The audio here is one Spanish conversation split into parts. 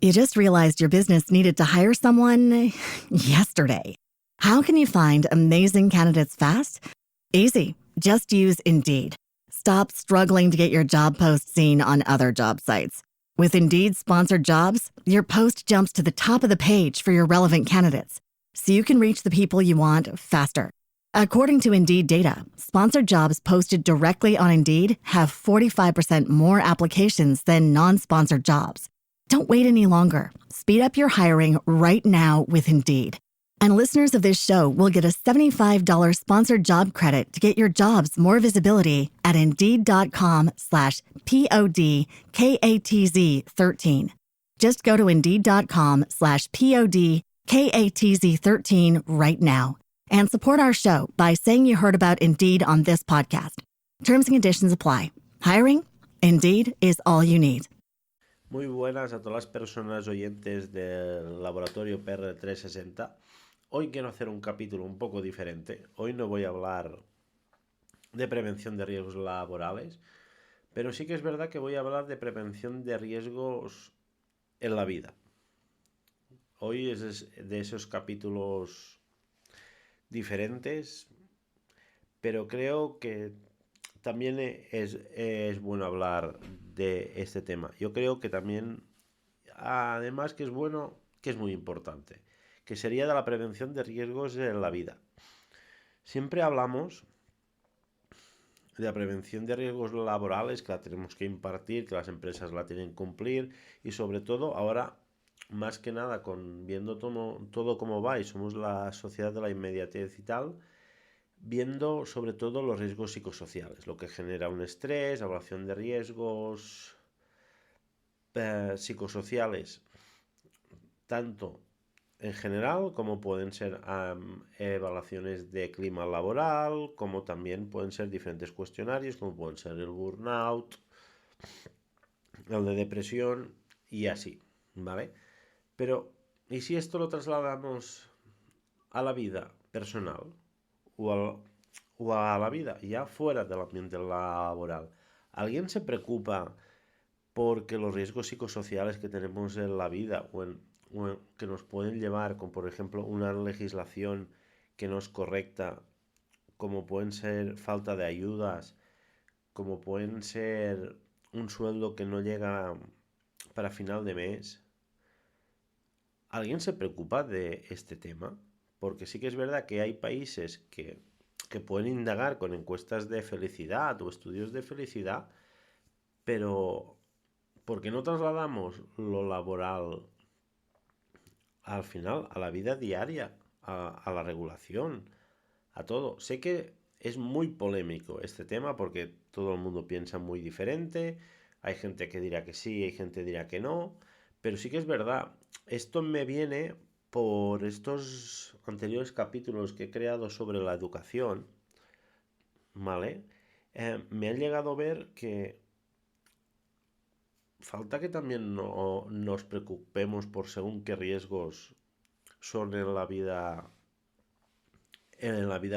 You just realized your business needed to hire someone yesterday. How can you find amazing candidates fast? Easy. Just use Indeed. Stop struggling to get your job post seen on other job sites. With Indeed sponsored jobs, your post jumps to the top of the page for your relevant candidates, so you can reach the people you want faster. According to Indeed data, sponsored jobs posted directly on Indeed have 45% more applications than non-sponsored jobs. Don't wait any longer. Speed up your hiring right now with Indeed. And listeners of this show will get a $75 sponsored job credit to get your jobs more visibility at Indeed.com/PODKATZ13. Just go to Indeed.com/PODKATZ13 right now and support our show by saying you heard about Indeed on this podcast. Terms and conditions apply. Hiring? Indeed is all you need. Muy buenas a todas las personas oyentes del laboratorio PR360. Hoy quiero hacer un capítulo un poco diferente. Hoy no voy a hablar de prevención de riesgos laborales, pero sí que es verdad que voy a hablar de prevención de riesgos en la vida. Hoy es de esos capítulos diferentes, pero creo que también es bueno hablar de este tema. Yo creo que también, además que es bueno, que es muy importante, que sería de la prevención de riesgos en la vida. Siempre hablamos de la prevención de riesgos laborales, que la tenemos que impartir, que las empresas la tienen que cumplir, y sobre todo ahora, más que nada, viendo todo cómo va y somos la sociedad de la inmediatez y tal, viendo sobre todo los riesgos psicosociales, lo que genera un estrés, evaluación de riesgos psicosociales, tanto en general como pueden ser evaluaciones de clima laboral, como también pueden ser diferentes cuestionarios, como pueden ser el burnout, el de depresión y así, ¿vale? Pero, ¿y si esto lo trasladamos a la vida personal? O a la vida ya fuera del ambiente laboral. ¿Alguien se preocupa porque los riesgos psicosociales que tenemos en la vida que nos pueden llevar, como por ejemplo una legislación que no es correcta, como pueden ser falta de ayudas, como pueden ser un sueldo que no llega para final de mes? ¿Alguien se preocupa de este tema? Porque sí que es verdad que hay países que pueden indagar con encuestas de felicidad o estudios de felicidad, pero ¿por qué no trasladamos lo laboral al final, a la vida diaria, a la regulación, a todo? Sé que es muy polémico este tema porque todo el mundo piensa muy diferente, hay gente que dirá que sí, hay gente que dirá que no, pero sí que es verdad, esto me viene por estos anteriores capítulos que he creado sobre la educación, ¿vale? Me han llegado a ver que falta que también nos preocupemos por según qué riesgos son en la vida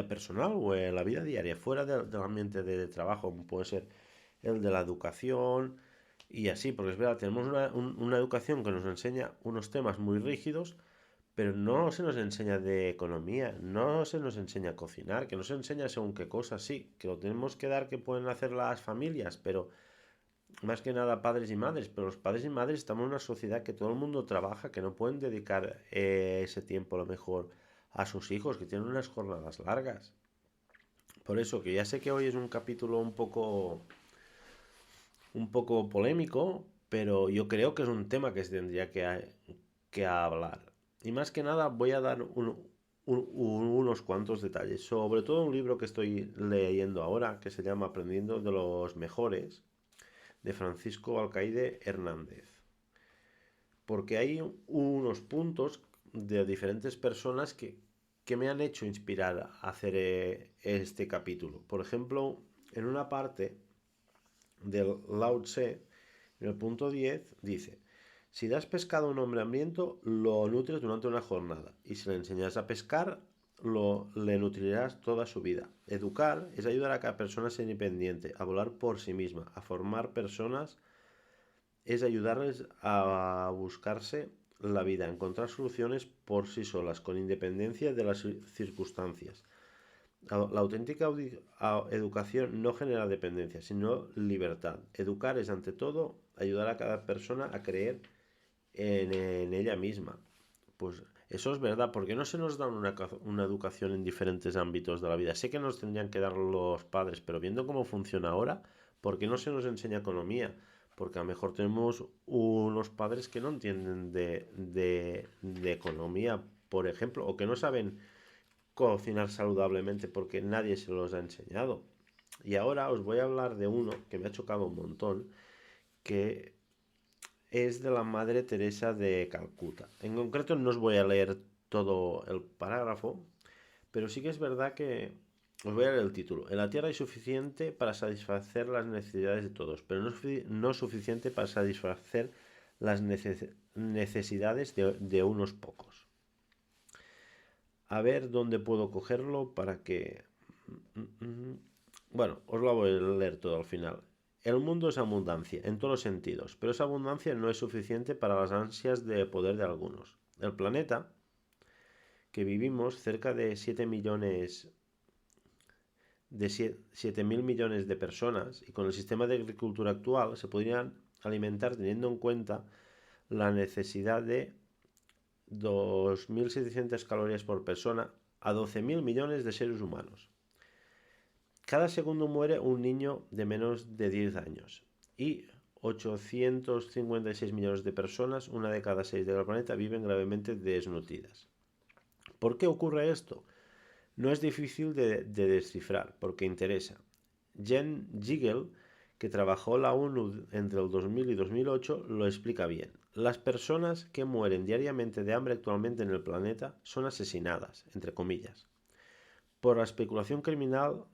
personal o en la vida diaria, fuera del ambiente de trabajo, como puede ser el de la educación y así, porque es verdad, tenemos una educación que nos enseña unos temas muy rígidos, pero no se nos enseña de economía, no se nos enseña a cocinar, que no se enseña según qué cosas, sí, que lo tenemos que dar que pueden hacer las familias, pero más que nada padres y madres, pero los padres y madres estamos en una sociedad que todo el mundo trabaja, que no pueden dedicar ese tiempo a lo mejor a sus hijos, que tienen unas jornadas largas. Por eso, que ya sé que hoy es un capítulo un poco polémico, pero yo creo que es un tema que se tendría que hablar. Y más que nada voy a dar unos cuantos detalles, sobre todo un libro que estoy leyendo ahora, que se llama Aprendiendo de los Mejores, de Francisco Alcaide Hernández. Porque hay unos puntos de diferentes personas que me han hecho inspirar a hacer este capítulo. Por ejemplo, en una parte del Lao Tse, en el punto 10, dice: si das pescado a un hombre hambriento, lo nutres durante una jornada. Y si le enseñas a pescar, le nutrirás toda su vida. Educar es ayudar a cada persona a ser independiente, a volar por sí misma, a formar personas es ayudarles a buscarse la vida, a encontrar soluciones por sí solas, con independencia de las circunstancias. La auténtica educación no genera dependencia, sino libertad. Educar es, ante todo, ayudar a cada persona a creer en ella misma. Pues eso es verdad, porque no se nos da una educación en diferentes ámbitos de la vida. Sé que nos tendrían que dar los padres, pero viendo cómo funciona ahora, ¿por qué no se nos enseña economía? Porque a lo mejor tenemos unos padres que no entienden de economía, por ejemplo, o que no saben cocinar saludablemente porque nadie se los ha enseñado. Y ahora os voy a hablar de uno que me ha chocado un montón, que es de la Madre Teresa de Calcuta. En concreto no os voy a leer todo el parágrafo, pero sí que es verdad que os voy a leer el título. En la tierra hay suficiente para satisfacer las necesidades de todos, pero no suficiente para satisfacer las necesidades de unos pocos. A ver dónde puedo cogerlo para que... Bueno, os lo voy a leer todo al final. El mundo es abundancia, en todos los sentidos, pero esa abundancia no es suficiente para las ansias de poder de algunos. El planeta que vivimos, cerca de 7.000 millones de personas, y con el sistema de agricultura actual se podrían alimentar teniendo en cuenta la necesidad de 2.700 calorías por persona a 12.000 millones de seres humanos. Cada segundo muere un niño de menos de 10 años y 856 millones de personas, una de cada 6 del planeta, viven gravemente desnutridas. ¿Por qué ocurre esto? No es difícil de descifrar, porque interesa. Jen Gigel, que trabajó en la ONU entre el 2000 y 2008, lo explica bien. Las personas que mueren diariamente de hambre actualmente en el planeta son asesinadas, entre comillas, por la especulación criminal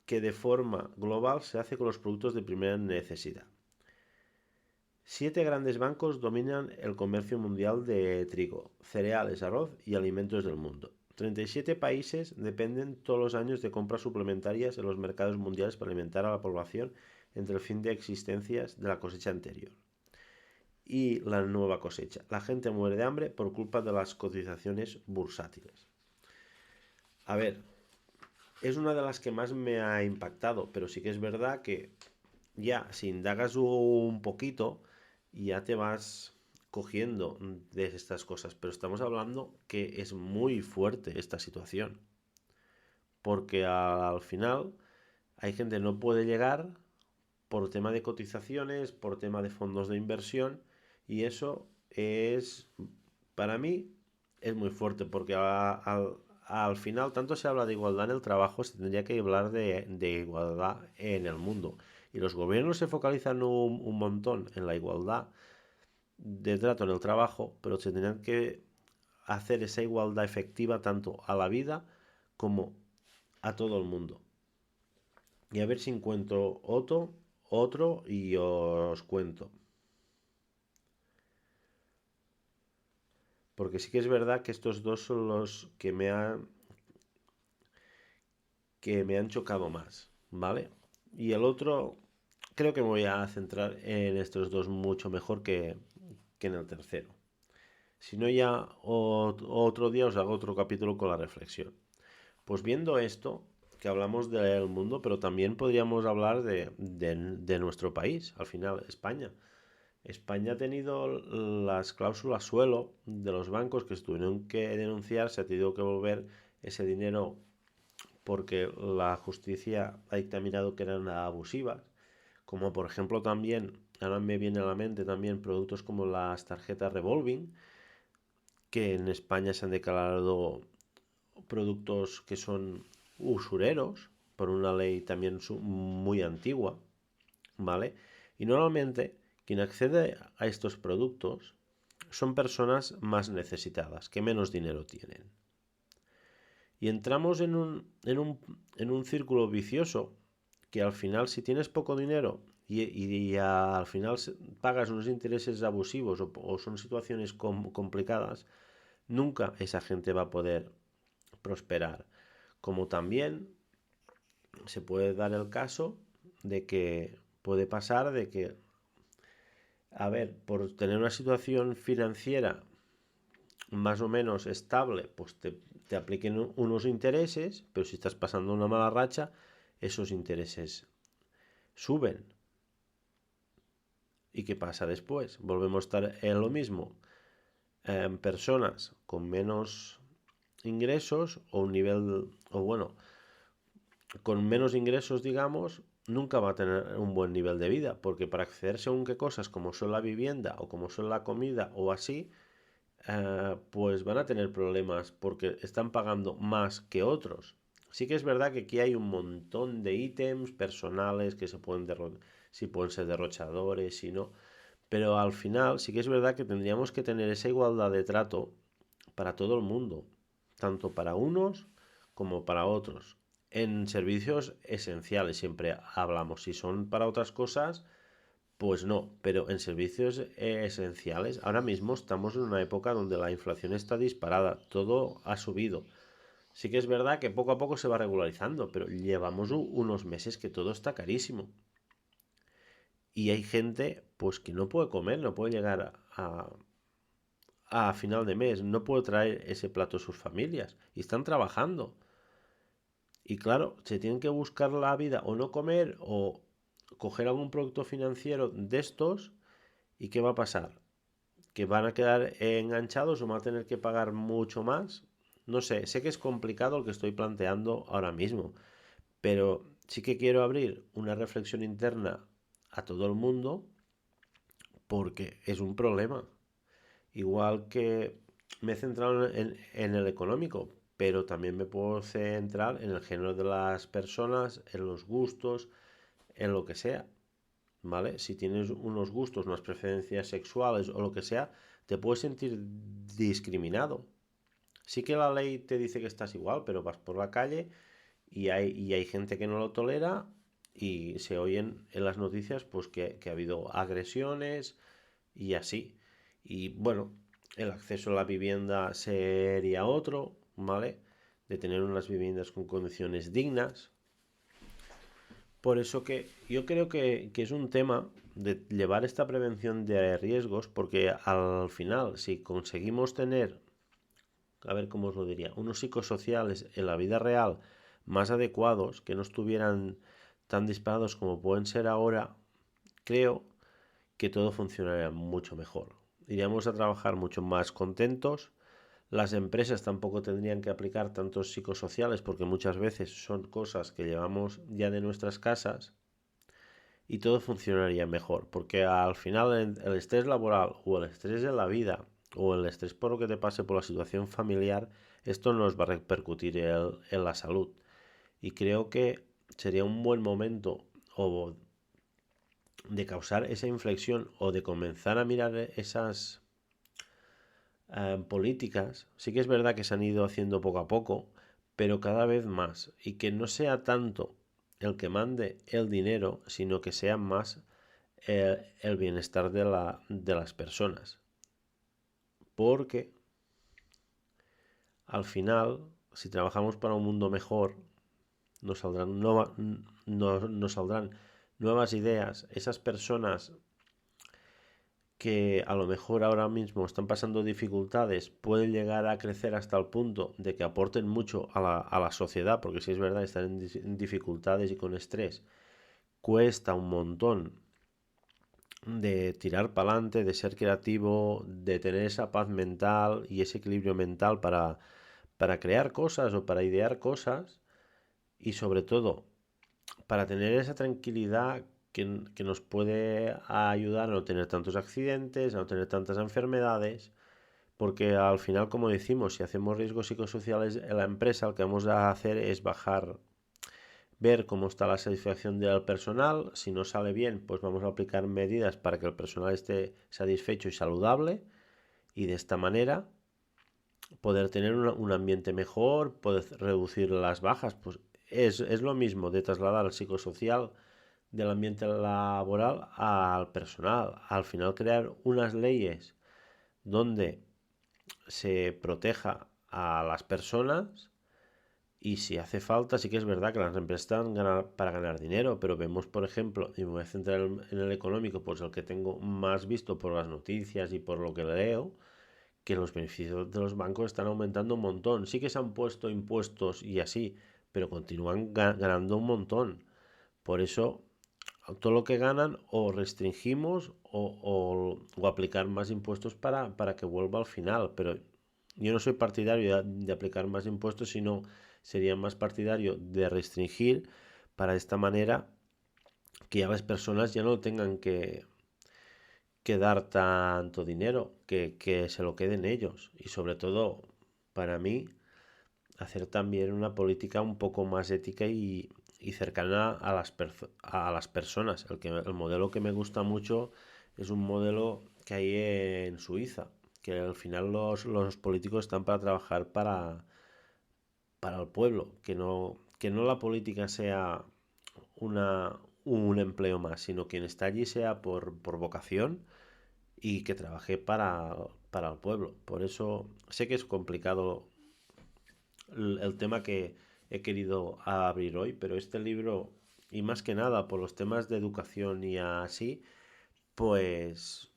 que de forma global se hace con los productos de primera necesidad. 7 grandes bancos dominan el comercio mundial de trigo, cereales, arroz y alimentos del mundo. 37 países dependen todos los años de compras suplementarias en los mercados mundiales para alimentar a la población entre el fin de existencias de la cosecha anterior y la nueva cosecha. La gente muere de hambre por culpa de las cotizaciones bursátiles. A ver, es una de las que más me ha impactado, pero sí que es verdad que ya si indagas un poquito, ya te vas cogiendo de estas cosas, pero estamos hablando que es muy fuerte esta situación, porque al final hay gente que no puede llegar por tema de cotizaciones, por tema de fondos de inversión, y eso es, para mí, es muy fuerte, porque al final tanto se habla de igualdad en el trabajo, se tendría que hablar de igualdad en el mundo. Y los gobiernos se focalizan un montón en la igualdad de trato en el trabajo, pero se tendrían que hacer esa igualdad efectiva tanto a la vida como a todo el mundo. Y a ver si encuentro otro y os cuento. Porque sí que es verdad que estos dos son los que me han chocado más, ¿vale? Y el otro, creo que me voy a centrar en estos dos mucho mejor que en el tercero. Si no, ya otro día os hago otro capítulo con la reflexión. Pues viendo esto, que hablamos del mundo, pero también podríamos hablar de nuestro país, al final, España. España ha tenido las cláusulas suelo de los bancos que se tuvieron que denunciar, se ha tenido que volver ese dinero porque la justicia ha dictaminado que eran abusivas, como por ejemplo también, ahora me viene a la mente también productos como las tarjetas revolving, que en España se han declarado productos que son usureros por una ley también muy antigua, ¿vale? Y normalmente quien accede a estos productos son personas más necesitadas, que menos dinero tienen. Y entramos en un círculo vicioso que al final si tienes poco dinero y al final pagas unos intereses abusivos o son situaciones complicadas, nunca esa gente va a poder prosperar. Como también se puede dar el caso de que puede pasar de que a ver, por tener una situación financiera más o menos estable, pues te apliquen unos intereses, pero si estás pasando una mala racha, esos intereses suben. ¿Y qué pasa después? Volvemos a estar en lo mismo. Personas con menos ingresos o un nivel, o bueno, con menos ingresos, digamos, nunca va a tener un buen nivel de vida, porque para acceder según qué cosas, como son la vivienda o como son la comida o así, pues van a tener problemas porque están pagando más que otros. Sí que es verdad que aquí hay un montón de ítems personales que se pueden si pueden ser derrochadores, si no, pero al final sí que es verdad que tendríamos que tener esa igualdad de trato para todo el mundo, tanto para unos como para otros. En servicios esenciales siempre hablamos, si son para otras cosas, pues no, pero en servicios esenciales, ahora mismo estamos en una época donde la inflación está disparada, todo ha subido. Sí que es verdad que poco a poco se va regularizando, pero llevamos unos meses que todo está carísimo. Y hay gente pues que no puede comer, no puede llegar a final de mes, no puede traer ese plato a sus familias y están trabajando. Y claro, se tienen que buscar la vida o no comer o coger algún producto financiero de estos. ¿Y qué va a pasar? ¿Que van a quedar enganchados o van a tener que pagar mucho más? No sé que es complicado lo que estoy planteando ahora mismo, pero sí que quiero abrir una reflexión interna a todo el mundo porque es un problema. Igual que me he centrado en el económico, pero también me puedo centrar en el género de las personas, en los gustos, en lo que sea. ¿Vale? Si tienes unos gustos, unas preferencias sexuales o lo que sea, te puedes sentir discriminado. Sí que la ley te dice que estás igual, pero vas por la calle y hay gente que no lo tolera y se oyen en las noticias pues que ha habido agresiones y así. Y bueno, el acceso a la vivienda sería otro, ¿vale? De tener unas viviendas con condiciones dignas. Por eso que yo creo que es un tema de llevar esta prevención de riesgos, porque al final, si conseguimos tener, a ver cómo os lo diría, unos psicosociales en la vida real más adecuados, que no estuvieran tan disparados como pueden ser ahora, creo que todo funcionaría mucho mejor. Iríamos a trabajar mucho más contentos. Las empresas tampoco tendrían que aplicar tantos psicosociales porque muchas veces son cosas que llevamos ya de nuestras casas y todo funcionaría mejor, porque al final el estrés laboral o el estrés de la vida o el estrés por lo que te pase por la situación familiar, esto nos va a repercutir en la salud. Y creo que sería un buen momento o de causar esa inflexión o de comenzar a mirar esas políticas. Sí que es verdad que se han ido haciendo poco a poco, pero cada vez más. Y que no sea tanto el que mande el dinero, sino que sea más el bienestar de las personas. Porque al final, si trabajamos para un mundo mejor, nos saldrán, nos saldrán nuevas ideas. Esas personas que a lo mejor ahora mismo están pasando dificultades pueden llegar a crecer hasta el punto de que aporten mucho a la sociedad, porque si es verdad, están en dificultades y con estrés, cuesta un montón de tirar para adelante, de ser creativo, de tener esa paz mental y ese equilibrio mental para crear cosas o para idear cosas y sobre todo para tener esa tranquilidad que nos puede ayudar a no tener tantos accidentes, a no tener tantas enfermedades, porque al final, como decimos, si hacemos riesgos psicosociales en la empresa, lo que vamos a hacer es bajar, ver cómo está la satisfacción del personal. Si no sale bien, pues vamos a aplicar medidas para que el personal esté satisfecho y saludable y de esta manera poder tener un ambiente mejor, poder reducir las bajas. Pues es lo mismo de trasladar al psicosocial del ambiente laboral al personal. Al final crear unas leyes donde se proteja a las personas Y si hace falta, sí que es verdad que las empresas están para ganar dinero, pero vemos, por ejemplo, y me voy a centrar en el económico, pues el que tengo más visto por las noticias y por lo que leo, que los beneficios de los bancos están aumentando un montón. Sí que se han puesto impuestos y así, pero continúan ganando un montón. Por eso, todo lo que ganan o restringimos o aplicar más impuestos para que vuelva al final. Pero yo no soy partidario de aplicar más impuestos, sino sería más partidario de restringir para de esta manera que ya las personas ya no tengan que dar tanto dinero, que se lo queden ellos. Y sobre todo, para mí, hacer también una política un poco más ética y cercana a las personas. El modelo que me gusta mucho es un modelo que hay en Suiza, que al final los políticos están para trabajar para el pueblo, que no la política sea un empleo más, sino quien está allí sea por vocación y que trabaje para el pueblo. Por eso sé que es complicado el tema que he querido abrir hoy, pero este libro, y más que nada por los temas de educación y así, pues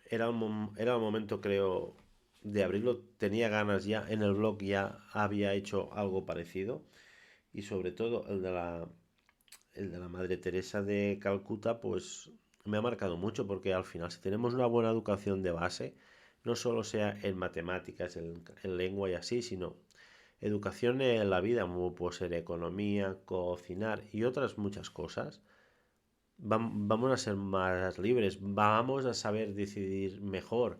era el momento, creo, de abrirlo. Tenía ganas ya, en el blog ya había hecho algo parecido, y sobre todo el de la Madre Teresa de Calcuta, pues me ha marcado mucho, porque al final, si tenemos una buena educación de base, no solo sea en matemáticas, en lengua y así, sino educación en la vida, como puede ser economía, cocinar y otras muchas cosas, vamos a ser más libres, vamos a saber decidir mejor.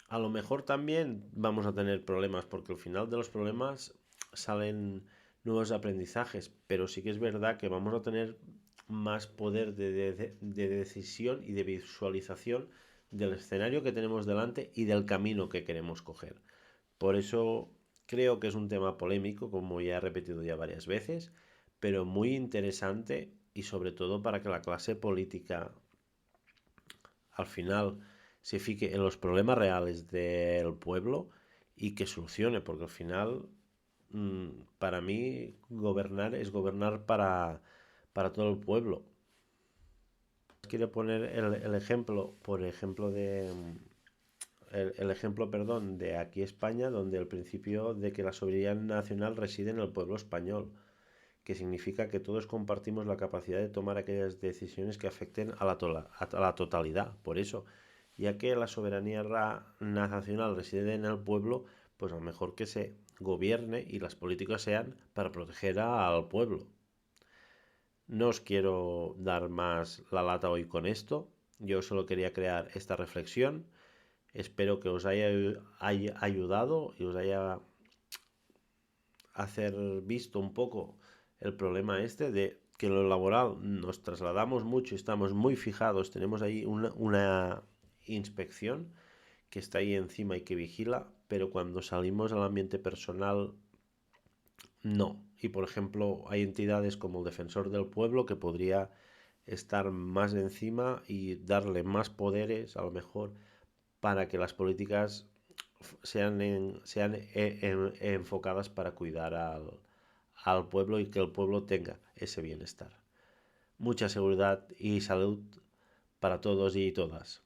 A lo mejor también vamos a tener problemas, porque al final de los problemas salen nuevos aprendizajes, pero sí que es verdad que vamos a tener más poder de decisión y de visualización del escenario que tenemos delante y del camino que queremos coger. Por eso creo que es un tema polémico, como ya he repetido ya varias veces, pero muy interesante, y sobre todo para que la clase política al final se fije en los problemas reales del pueblo y que solucione, porque al final, para mí, gobernar es gobernar para todo el pueblo. Quiero poner el ejemplo, por ejemplo, el ejemplo, perdón, de aquí España, donde el principio de que la soberanía nacional reside en el pueblo español, que significa que todos compartimos la capacidad de tomar aquellas decisiones que afecten a la totalidad. Por eso, ya que la soberanía nacional reside en el pueblo, pues a lo mejor que se gobierne y las políticas sean para proteger al pueblo. No os quiero dar más la lata hoy con esto. Yo solo quería crear esta reflexión. Espero que os haya ayudado y os haya hacer visto un poco el problema este de que en lo laboral nos trasladamos mucho, estamos muy fijados, tenemos ahí una inspección que está ahí encima y que vigila, pero cuando salimos al ambiente personal, no. Y por ejemplo, hay entidades como el Defensor del Pueblo que podría estar más encima y darle más poderes, a lo mejor, para que las políticas sean enfocadas para cuidar al pueblo y que el pueblo tenga ese bienestar. Mucha seguridad y salud para todos y todas.